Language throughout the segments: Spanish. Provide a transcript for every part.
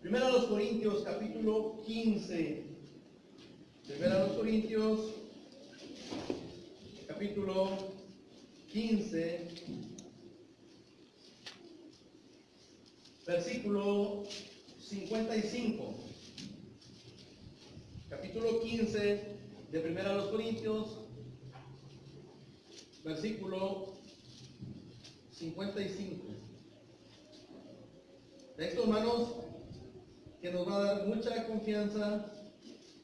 Primero a los Corintios, capítulo 15. Primero a los Corintios, capítulo 15, versículo 55. Capítulo 15 de Primero a los Corintios, versículo 55. Texto, hermanos, que nos va a dar mucha confianza,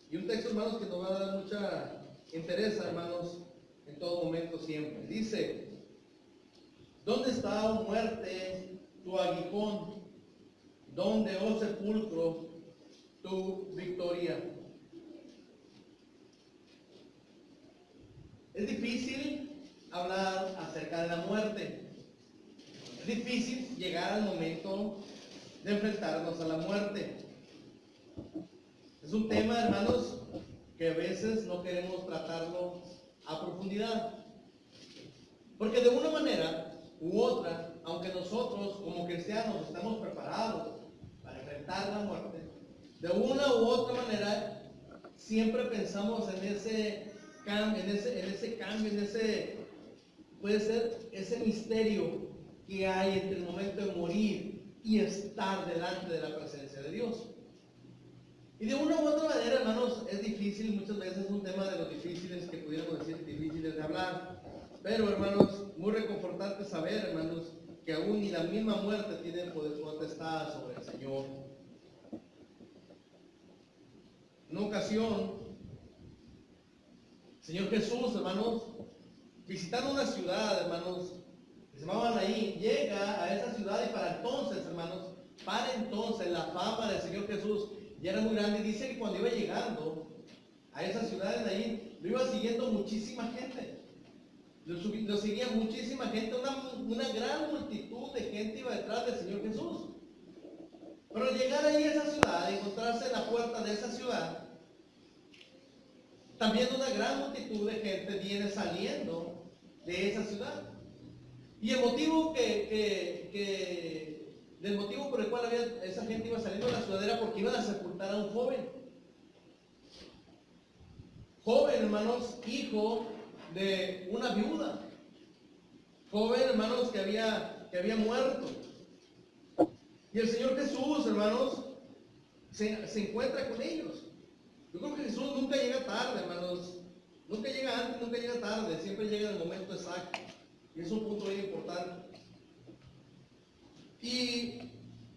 y un texto, hermanos, que nos va a dar mucha interés, hermanos, en todo momento, siempre. Dice: ¿dónde está, oh muerte, tu aguijón? ¿Dónde, oh sepulcro, tu victoria? Es difícil hablar acerca de la muerte. Es difícil llegar al momento de enfrentarnos a la muerte. Es un tema, hermanos, que a veces no queremos tratarlo a profundidad. Porque de una manera u otra, aunque nosotros como cristianos estamos preparados para enfrentar la muerte, de una u otra manera siempre pensamos en ese cambio, puede ser ese misterio que hay entre el momento de morir y estar delante de la presencia de Dios. Y de una u otra manera, hermanos, es difícil, muchas veces un tema de los difíciles, que pudiéramos decir difíciles de hablar. Pero, hermanos, muy reconfortante saber, hermanos, que aún ni la misma muerte tiene potestad sobre el Señor. En una ocasión, el Señor Jesús, hermanos, visitando una ciudad, hermanos, que se llamaban ahí, llega a esa ciudad, y para entonces la fama del Señor Jesús ya era muy grande. Dice que cuando iba llegando a esas ciudades de ahí, lo iba siguiendo muchísima gente. Lo seguía muchísima gente, una gran multitud de gente iba detrás del Señor Jesús. Pero al llegar ahí a esa ciudad, encontrarse en la puerta de esa ciudad, también una gran multitud de gente viene saliendo de esa ciudad. Y el motivo del motivo por el cual esa gente iba saliendo de la ciudad era porque iban a sepultar a un joven. Joven, hermanos, hijo de una viuda. Joven, hermanos, que había muerto. Y el Señor Jesús, hermanos, se encuentra con ellos. Yo creo que Jesús nunca llega tarde, hermanos. Nunca llega antes, nunca llega tarde. Siempre llega en el momento exacto. Y es un punto muy importante. Y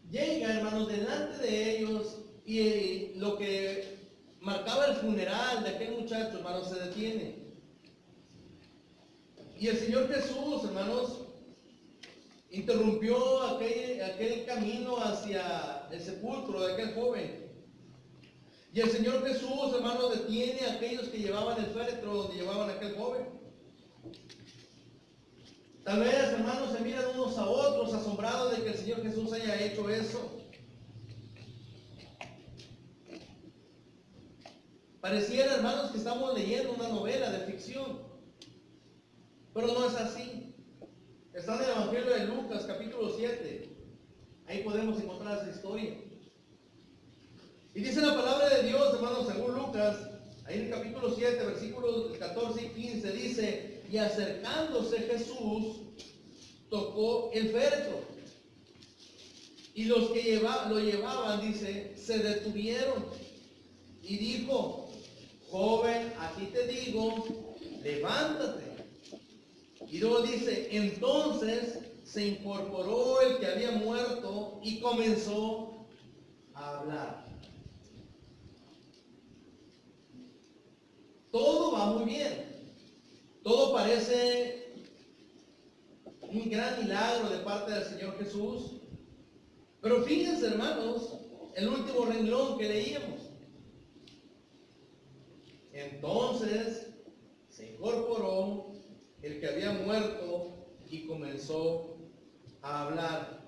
llega, hermanos, delante de ellos, y lo que marcaba el funeral de aquel muchacho, hermanos, se detiene. Y el Señor Jesús, hermanos, interrumpió aquel camino hacia el sepulcro de aquel joven. Y el Señor Jesús, hermanos, detiene a aquellos que llevaban el féretro donde llevaban a aquel joven. Tal vez, hermanos, se miran unos a otros asombrados de que el Señor Jesús haya hecho eso. Pareciera, hermanos, que estamos leyendo una novela de ficción. Pero no es así. Está en el Evangelio de Lucas, capítulo 7. Ahí podemos encontrar esa historia. Y dice la palabra de Dios, hermanos, según Lucas, ahí en el capítulo 7, versículos 14 y 15, dice: y acercándose Jesús, tocó el féretro. Y los que lo llevaban, dice, se detuvieron. Y dijo: joven, aquí te digo, levántate. Y luego dice: entonces se incorporó el que había muerto y comenzó a hablar. Todo va muy bien. Todo parece un gran milagro de parte del Señor Jesús. Pero fíjense, hermanos, el último renglón que leíamos. Entonces se incorporó el que había muerto y comenzó a hablar.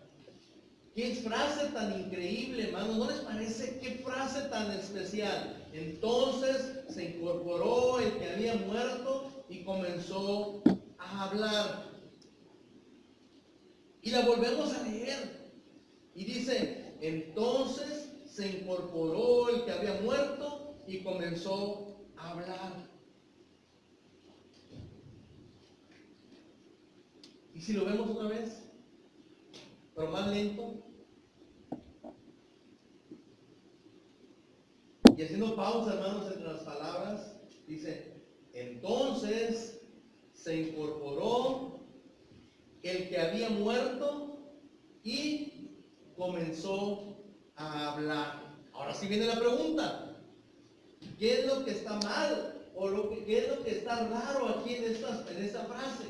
Qué frase tan increíble, hermanos. ¿No les parece? Qué frase tan especial. Entonces se incorporó el que había muerto y comenzó a hablar. Y la volvemos a leer. Y dice: entonces se incorporó el que había muerto y comenzó a hablar. ¿Y si lo vemos otra vez? Pero más lento. Y haciendo pausa, hermanos, entre las palabras, dice, entonces se incorporó el que había muerto y comenzó a hablar. Ahora sí viene la pregunta, ¿qué es lo que está mal? ¿O qué es lo que está raro aquí en esta frase?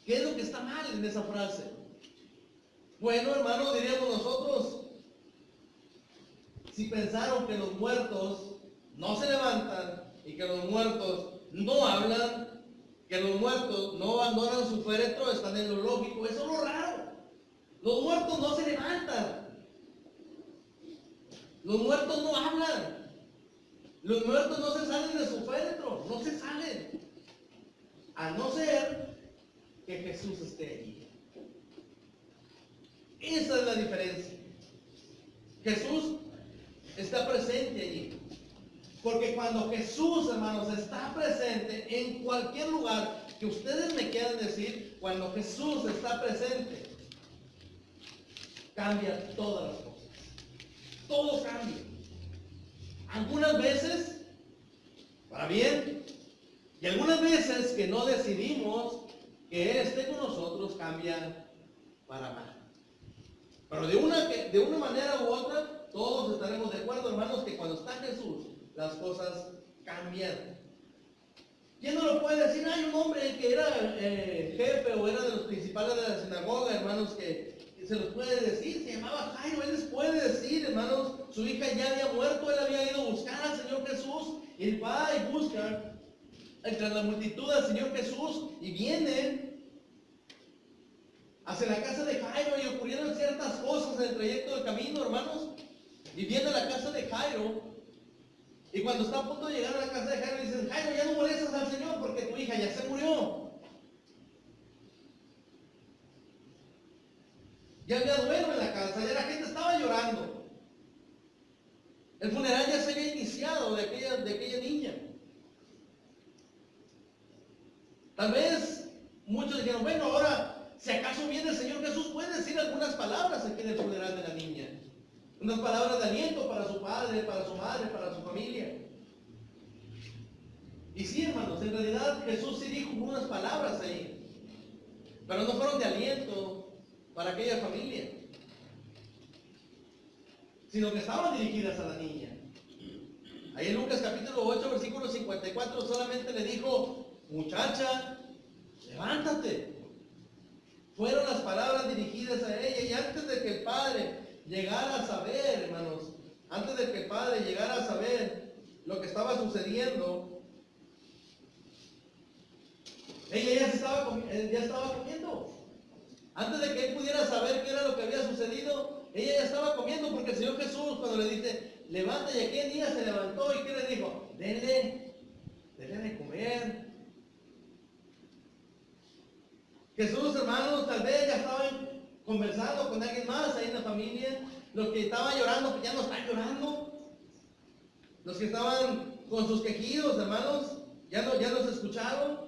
¿Qué es lo que está mal en esa frase? Bueno, hermanos, diríamos nosotros, si pensaron que los muertos no se levantan y que los muertos no hablan, que los muertos no abandonan su féretro, están en lo lógico. Eso es lo raro. Los muertos no se levantan. Los muertos no hablan. Los muertos no se salen de su féretro, no se salen. A no ser que Jesús esté allí. Esa es la diferencia. Jesús está presente allí. Porque cuando Jesús, hermanos, está presente en cualquier lugar que ustedes me quieran decir, cuando Jesús está presente, cambia todas las cosas. Todo cambia. Algunas veces para bien, y algunas veces que no decidimos que Él esté con nosotros, cambia para mal. Pero de una manera u otra, todos estaremos de acuerdo, hermanos, que cuando está Jesús, las cosas cambian. ¿Quién no lo puede decir? Hay un hombre que era jefe o era de los principales de la sinagoga, hermanos, que se los puede decir, se llamaba Jairo. Él les puede decir, hermanos, su hija ya había muerto, él había ido a buscar al Señor Jesús, y él va y busca entre la multitud al Señor Jesús, y viene hacia la casa de Jairo, y ocurrieron ciertas cosas en el trayecto del camino, hermanos, y viene a la casa de Jairo, y cuando está a punto de llegar a la casa de Jairo, dicen, Jairo, ya no molestas al Señor porque tu hija ya se murió. Ya había duelo en la casa, ya la gente estaba llorando. El funeral ya se había iniciado de aquella niña. Tal vez muchos dijeron, bueno, ahora, si acaso viene el Señor Jesús, puede decir algunas palabras aquí en el funeral de la niña. Unas palabras de aliento para su padre, para su madre, para su familia. Y sí, hermanos, en realidad Jesús sí dijo unas palabras ahí, pero no fueron de aliento para aquella familia, sino que estaban dirigidas a la niña. Ahí en Lucas capítulo 8, versículo 54, solamente le dijo, muchacha, levántate. Fueron las palabras dirigidas a ella, y antes de que el padre llegara a saber, hermanos, antes de que el padre llegara a saber lo que estaba sucediendo, ella ya estaba comiendo. Antes de que él pudiera saber qué era lo que había sucedido, ella ya estaba comiendo, porque el Señor Jesús, cuando le dice, levanta, y aquel día se levantó, y ¿qué le dijo? Denle de comer. Jesús, hermanos, tal vez ya estaban conversando con alguien más ahí en la familia. Los que estaban llorando, que ya no están llorando. Los que estaban con sus quejidos, hermanos, ya los escucharon.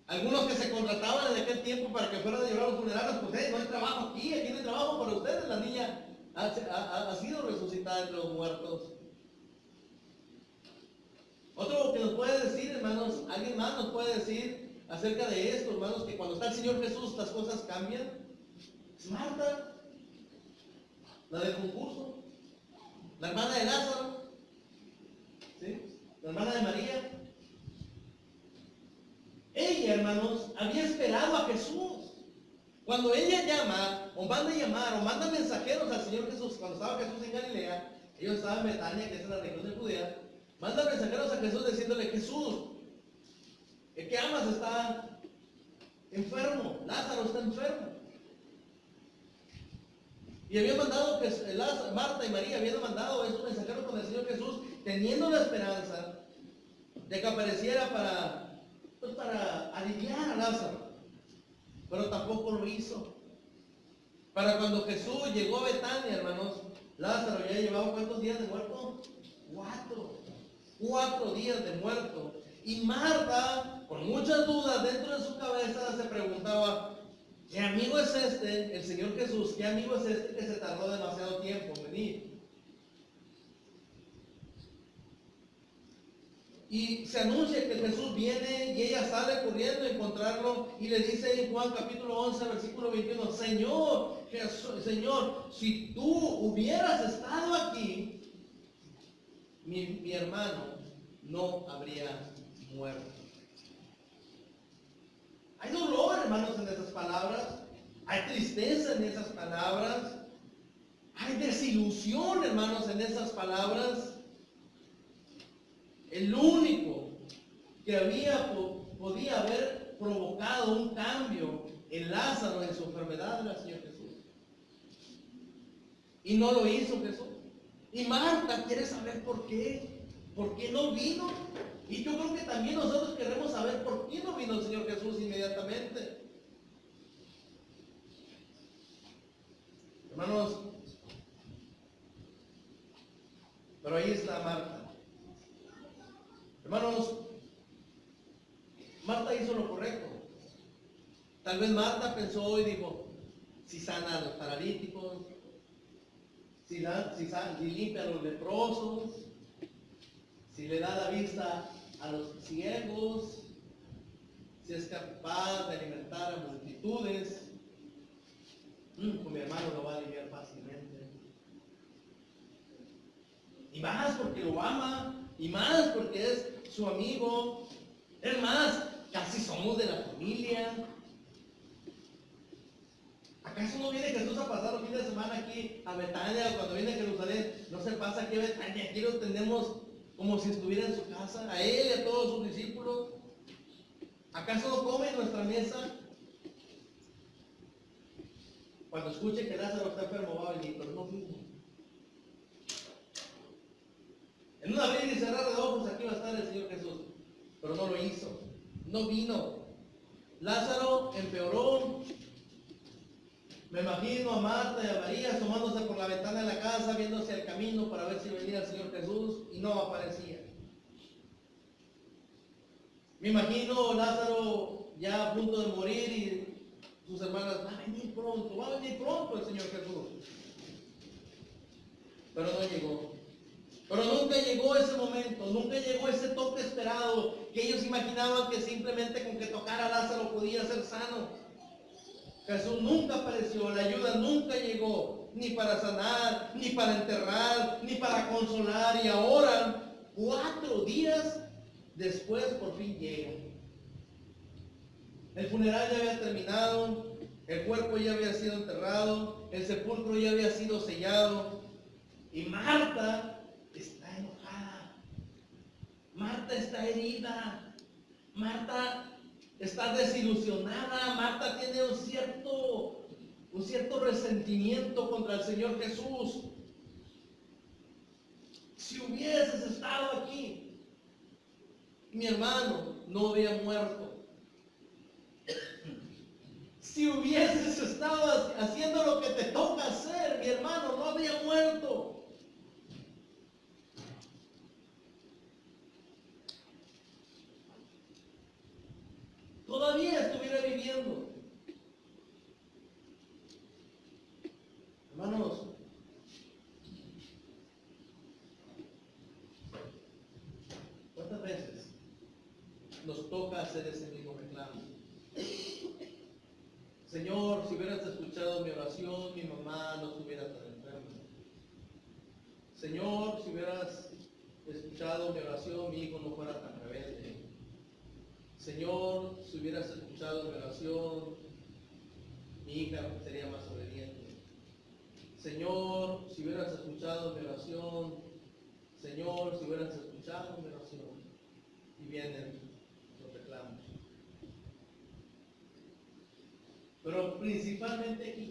Algunos que se contrataban en aquel tiempo para que fueran a llorar a los funerales, pues no hay trabajo aquí no hay trabajo para ustedes. La niña ha sido resucitada entre los muertos. Otro que nos puede decir, hermanos, alguien más nos puede decir acerca de esto, hermanos, que cuando está el Señor Jesús las cosas cambian. Es Marta, la del concurso, la hermana de Lázaro, ¿sí? La hermana de María. Ella, hermanos, había esperado a Jesús. Cuando ella llama, o manda llamar, o manda mensajeros al Señor Jesús, cuando estaba Jesús en Galilea, ellos estaban en Betania, que es la región de Judea, manda mensajeros a Jesús diciéndole, Jesús, el que amas está enfermo, Lázaro está enfermo. Y había mandado, Marta y María habían mandado esos mensajeros con el Señor Jesús, teniendo la esperanza de que apareciera para aliviar a Lázaro, pero tampoco lo hizo. Para cuando Jesús llegó a Betania, hermanos, Lázaro ya llevaba ¿cuántos días de muerto? 4 días de muerto. Y Marta, con muchas dudas dentro de su cabeza, se preguntaba, ¿qué amigo es este, el Señor Jesús? ¿Qué amigo es este que se tardó demasiado tiempo en venir? Y se anuncia que Jesús viene y ella sale corriendo a encontrarlo y le dice en Juan capítulo 11, versículo 21, Señor, Jesús, Señor, si tú hubieras estado aquí, mi hermano no habría muerto. Hay dolor, hermanos, en esas palabras. Hay tristeza en esas palabras. Hay desilusión, hermanos, en esas palabras. El único que podía haber provocado un cambio en Lázaro, en su enfermedad, era el Señor Jesús. Y no lo hizo Jesús. Y Marta quiere saber por qué. ¿Por qué no vino? Y yo creo que también nosotros queremos saber por qué no vino el Señor Jesús inmediatamente. Hermanos, pero ahí está Marta. Hermanos, Marta hizo lo correcto. Tal vez Marta pensó y dijo, si sana a los paralíticos, si limpia a los leprosos, si le da la vista a los ciegos, si es capaz de alimentar a multitudes, con mi hermano lo va a aliviar fácilmente. Y más porque lo ama, y más porque es su amigo. Es más, casi somos de la familia. ¿Acaso no viene Jesús a pasar los fines de semana aquí a Betania? Cuando viene a Jerusalén, no se pasa aquí a Betania. Aquí lo tenemos como si estuviera en su casa, a él y a todos sus discípulos. ¿Acaso no come en nuestra mesa? Cuando escuche que Lázaro está enfermo va a venir, pero no vino. En un abrir y cerrar de ojos aquí va a estar el Señor Jesús, pero no lo hizo, no vino. Lázaro empeoró. Me imagino a Marta y a María asomándose por la ventana de la casa, viéndose el camino para ver si venía el Señor Jesús y no aparecía. Me imagino Lázaro ya a punto de morir y sus hermanas, va a venir pronto el Señor Jesús. Pero no llegó. Pero nunca llegó ese momento, nunca llegó ese toque esperado que ellos imaginaban que simplemente con que tocara a Lázaro podía ser sano. Jesús nunca apareció, la ayuda nunca llegó, ni para sanar, ni para enterrar, ni para consolar. Y ahora, 4 días después, por fin llega. El funeral ya había terminado, el cuerpo ya había sido enterrado, el sepulcro ya había sido sellado. Y Marta está enojada, Marta está herida, Marta está desilusionada, Marta tiene un cierto resentimiento contra el Señor Jesús. Si hubieses estado aquí, mi hermano no había muerto. Si hubieses estado haciendo lo que te toca hacer, mi hermano no habría muerto. Todavía estuviera viviendo. Hermanos, ¿cuántas veces nos toca hacer ese mismo reclamo? Señor, si hubieras escuchado mi oración, mi mamá no estuviera tan enferma. Señor, si hubieras escuchado mi oración, mi hijo no fuera tan rebelde. Señor, si hubieras escuchado mi oración, mi hija sería más obediente. Señor, si hubieras escuchado mi oración, Señor, si hubieras escuchado mi oración. Y vienen los reclamos. Pero principalmente aquí,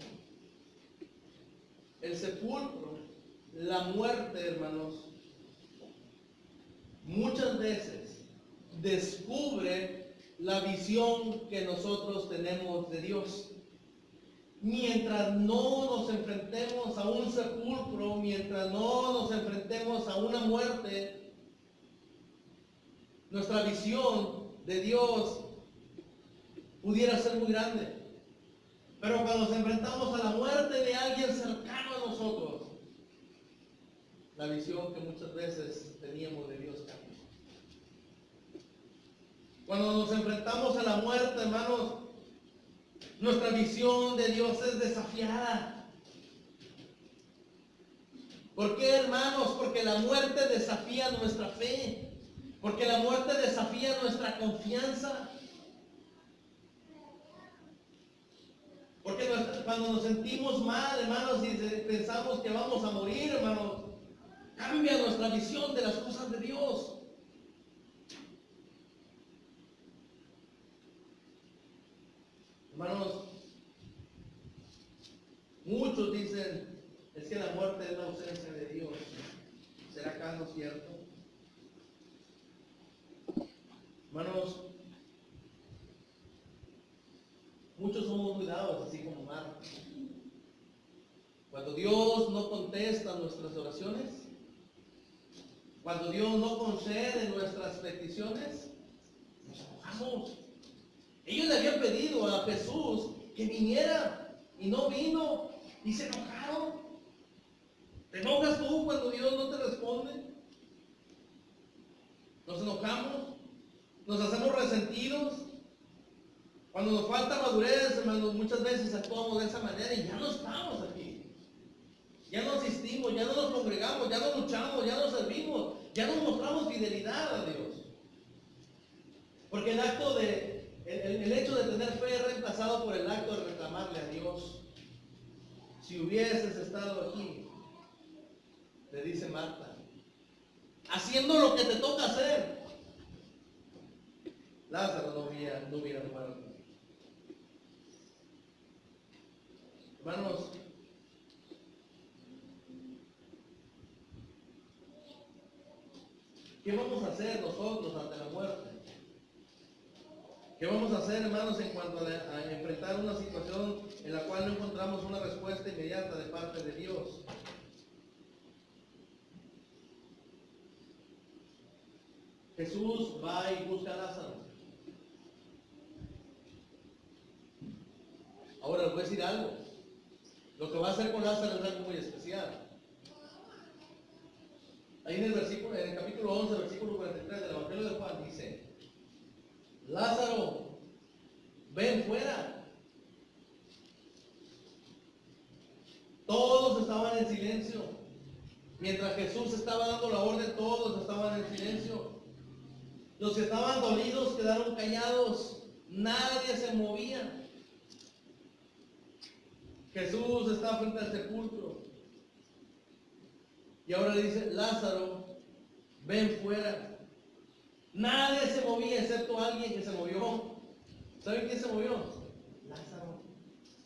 el sepulcro, la muerte, hermanos, muchas veces descubre la visión que nosotros tenemos de Dios. mientras no nos enfrentemos a un sepulcro, mientras no nos enfrentemos a una muerte, nuestra visión de Dios pudiera ser muy grande. Pero cuando nos enfrentamos a la muerte de alguien cercano a nosotros, la visión que muchas veces teníamos de Dios cambia. Cuando nos enfrentamos a la muerte, hermanos, nuestra visión de Dios es desafiada. ¿Por qué, hermanos? Porque la muerte desafía nuestra fe. Porque la muerte desafía nuestra confianza. Porque cuando nos sentimos mal, hermanos, y pensamos que vamos a morir, hermanos, cambia nuestra visión de las cosas de Dios. Hermanos, muchos dicen, es que la muerte es la ausencia de Dios. ¿Será acaso cierto? Hermanos, muchos somos muy dados, así como Marta. Cuando Dios no contesta nuestras oraciones, cuando Dios no concede nuestras peticiones, nos enojamos. Ellos le habían pedido a Jesús que viniera y no vino y se enojaron. ¿Te enojas tú cuando Dios no te responde? Nos enojamos, nos hacemos resentidos. Cuando nos falta madurez, hermanos, muchas veces actuamos de esa manera y ya no estamos aquí. Ya no asistimos, ya no nos congregamos, ya no luchamos, ya no servimos, ya no mostramos fidelidad a Dios. Porque el hecho de tener fe es reemplazado por el acto de reclamarle a Dios. Si hubieses estado aquí, le dice Marta, haciendo lo que te toca hacer, Lázaro no hubiera muerto. Hermanos, ¿qué vamos a hacer nosotros ante la muerte? ¿Qué vamos a hacer, hermanos, en cuanto a enfrentar una situación en la cual no encontramos una respuesta inmediata de parte de Dios? Jesús va y busca a Lázaro. Ahora les voy a decir algo. Lo que va a hacer con Lázaro es algo muy especial. Ahí en el capítulo 11, versículo 43 del Evangelio de Juan dice, Lázaro, ven fuera. Todos estaban en silencio. Mientras Jesús estaba dando la orden, todos estaban en silencio. Los que estaban dolidos quedaron callados. Nadie se movía. Jesús está frente al sepulcro. Y ahora le dice, Lázaro, ven fuera. Nadie se movía excepto alguien que se movió. ¿Saben quién se movió? Lázaro.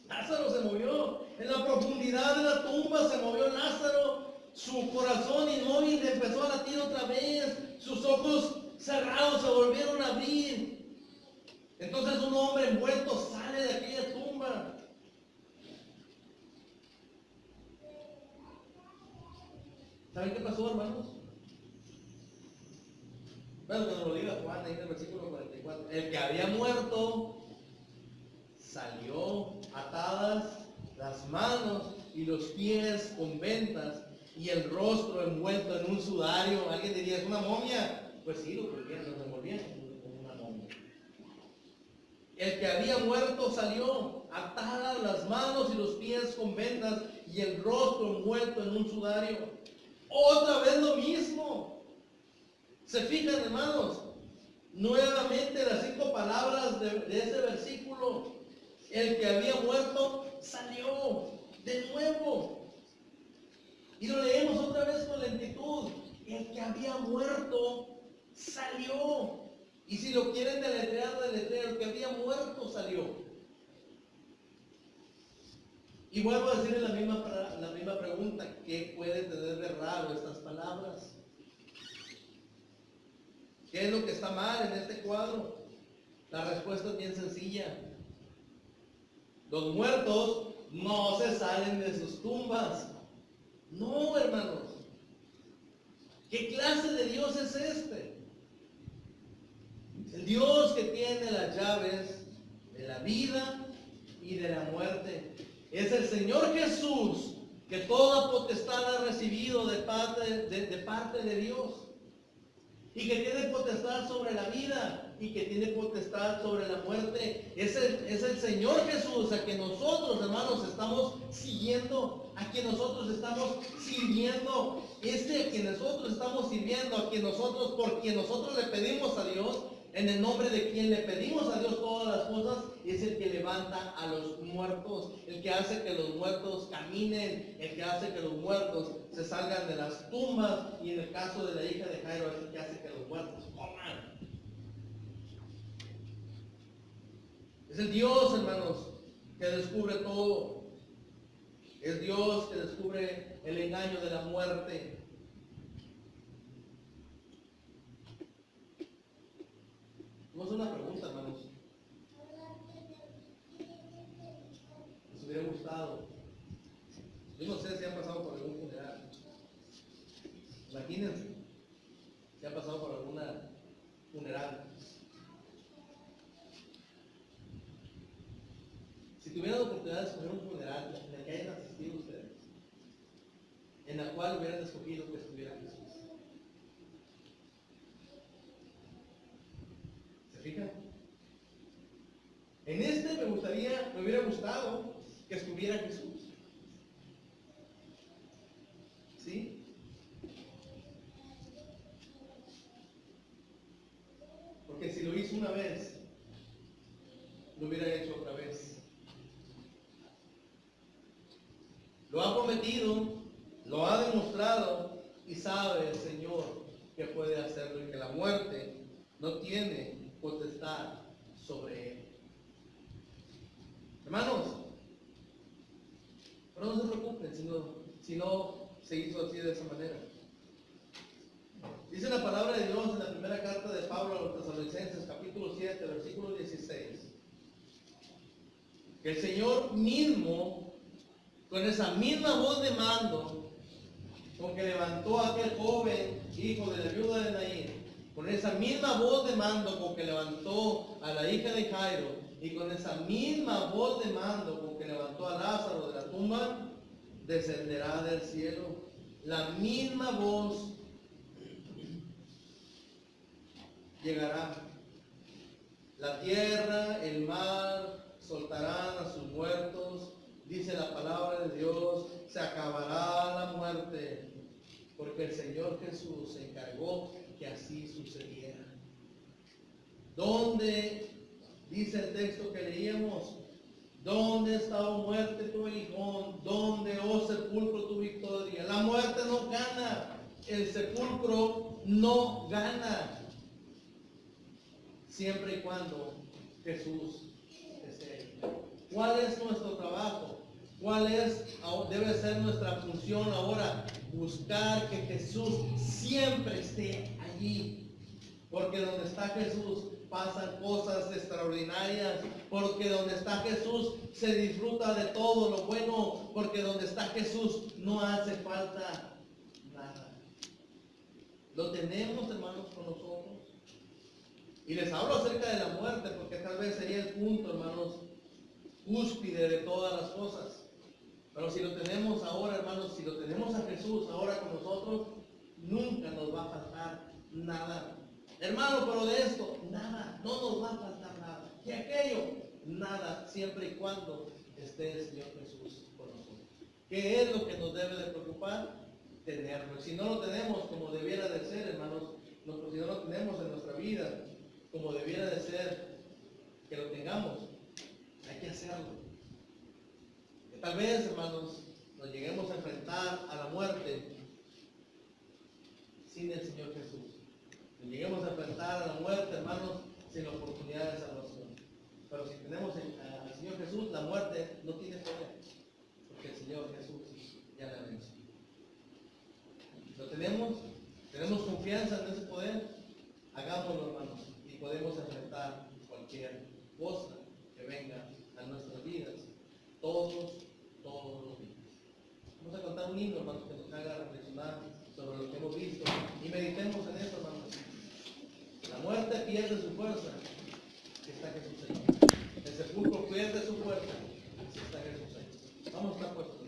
Lázaro se movió. En la profundidad de la tumba se movió Lázaro. Su corazón inmóvil empezó a latir otra vez. Sus ojos cerrados se volvieron a abrir. Entonces un hombre envuelto sale de aquella tumba. ¿Saben qué pasó, hermanos? Bueno, que nos lo diga Juan ahí en el versículo 44. El que había muerto salió atadas las manos y los pies con vendas y el rostro envuelto en un sudario. Alguien diría, ¿es una momia? Pues sí, lo envolvían como una momia. El que había muerto salió atadas las manos y los pies con vendas y el rostro envuelto en un sudario. Otra vez lo mismo. ¿Se fijan, hermanos? Nuevamente las 5 palabras de ese versículo. El que había muerto salió de nuevo. Y lo leemos otra vez con lentitud. El que había muerto salió. Y si lo quieren deletrear, el que había muerto salió. Y vuelvo a decirle la misma pregunta. ¿Qué puede tener de raro estas palabras? ¿Qué es lo que está mal en este cuadro? La respuesta es bien sencilla. Los muertos no se salen de sus tumbas. No, hermanos. ¿Qué clase de Dios es este? El Dios que tiene las llaves de la vida y de la muerte. Es el Señor Jesús, que toda potestad ha recibido de parte de Dios, y que tiene potestad sobre la vida y que tiene potestad sobre la muerte. Es el Señor Jesús a quien nosotros, hermanos, estamos siguiendo, a quien nosotros estamos sirviendo. A quien nosotros estamos sirviendo, por quien nosotros le pedimos a Dios, en el nombre de quien le pedimos a Dios todas las cosas, es el que levanta a los muertos, el que hace que los muertos caminen, el que hace que los muertos se salgan de las tumbas, y en el caso de la hija de Jairo, es el que hace que los muertos coman. Es el Dios, hermanos, que descubre todo. Es Dios que descubre el engaño de la muerte. Vamos a hacer una pregunta, hermanos. ¿Les hubiera gustado? Yo no sé si han pasado por algún funeral. Imagínense si han pasado por alguna funeral. Si tuvieran la oportunidad de escoger un funeral en el que hayan asistido ustedes, en la cual hubieran escogido que estuviera Jesús. ¿Se fijan? En este me hubiera gustado que estuviera Jesús. ¿Sí? Porque si lo hizo una vez, lo hubiera hecho otra vez. Lo ha prometido, lo ha demostrado, y sabe el Señor que puede hacerlo y que la muerte no tiene potestad sobre él. Hermanos, pero no se preocupen si no se hizo así de esa manera. Dice la palabra de Dios en la primera carta de Pablo a los Tesalonicenses, capítulo 7, versículo 16, que el Señor mismo, con esa misma voz de mando con que levantó a aquel joven hijo de la viuda de Naín, con esa misma voz de mando con que levantó a la hija de Jairo, y con esa misma voz de mando con que levantó a Lázaro de la tumba, descenderá del cielo. La misma voz llegará. La tierra, el mar, soltarán a sus muertos. Dice la palabra de Dios, se acabará la muerte, porque el Señor Jesús se encargó que así sucediera. ¿Dónde, dice el texto que leíamos, dónde está, oh muerte, tu aguijón? ¿Dónde, oh sepulcro, tu victoria? La muerte no gana, el sepulcro no gana, siempre y cuando Jesús esté ahí. ¿Cuál es nuestro trabajo? Debe ser nuestra función ahora? Buscar que Jesús siempre esté allí. Porque donde está Jesús pasan cosas extraordinarias. Porque donde está Jesús se disfruta de todo lo bueno. Porque donde está Jesús no hace falta nada. Lo tenemos, hermanos, con nosotros. Y les hablo acerca de la muerte porque tal vez sería el punto, hermanos, cúspide de todas las cosas. Pero si lo tenemos ahora, hermanos, si lo tenemos a Jesús ahora con nosotros, nunca nos va a faltar nada. Hermano, pero de esto, nada, no nos va a faltar nada. Y aquello, nada, siempre y cuando esté el Señor Jesús con nosotros. ¿Qué es lo que nos debe de preocupar? Tenerlo. Si no lo tenemos como debiera de ser, hermanos, si no lo tenemos en nuestra vida como debiera de ser que lo tengamos, hay que hacerlo. Que tal vez, hermanos, nos lleguemos a enfrentar a la muerte sin el Señor Jesús. Nos lleguemos a enfrentar a la muerte, hermanos, sin la oportunidad de salvación. Pero si tenemos al Señor Jesús, la muerte no tiene poder, porque el Señor Jesús ya la venció. ¿Lo tenemos confianza en ese poder? Hagámoslo, hermanos, y podemos enfrentar cualquier cosa que venga a nuestras vidas. Todos buen himno, hermanos, que nos haga reflexionar sobre lo que hemos visto. Y meditemos en eso, hermanos. La muerte pierde su fuerza, que está Jesús ahí. El sepulcro pierde su fuerza, que está Jesús ahí. Vamos a estar puestos.